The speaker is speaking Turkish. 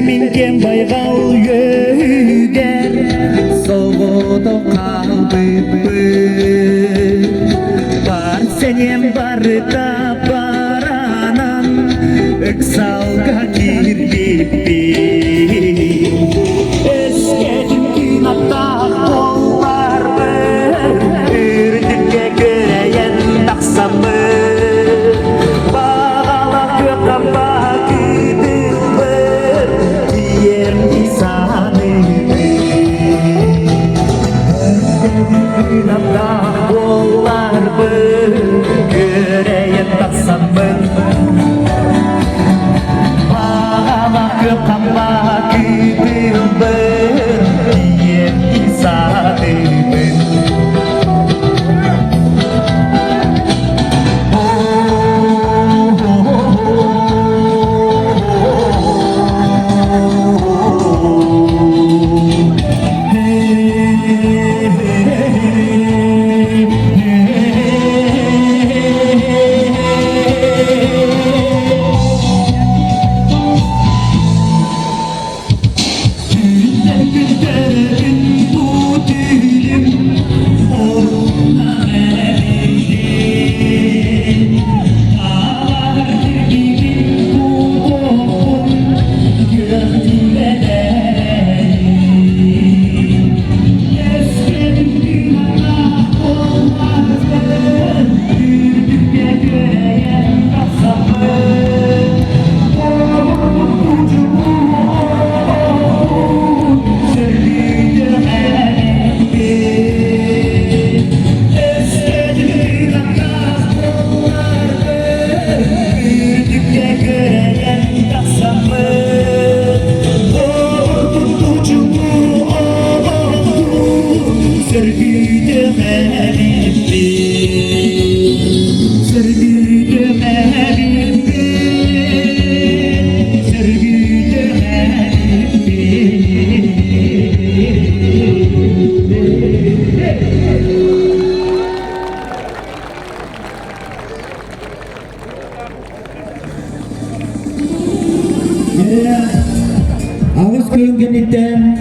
minken baygal göğüger soğudu kalbimi var senem var da baranan öksalga kirlipi eskedim inatda kollar ürdükке göreyen taksamı göreyen taksamın bağlama kökamba gidilir diyem isademin Awas kayong ganito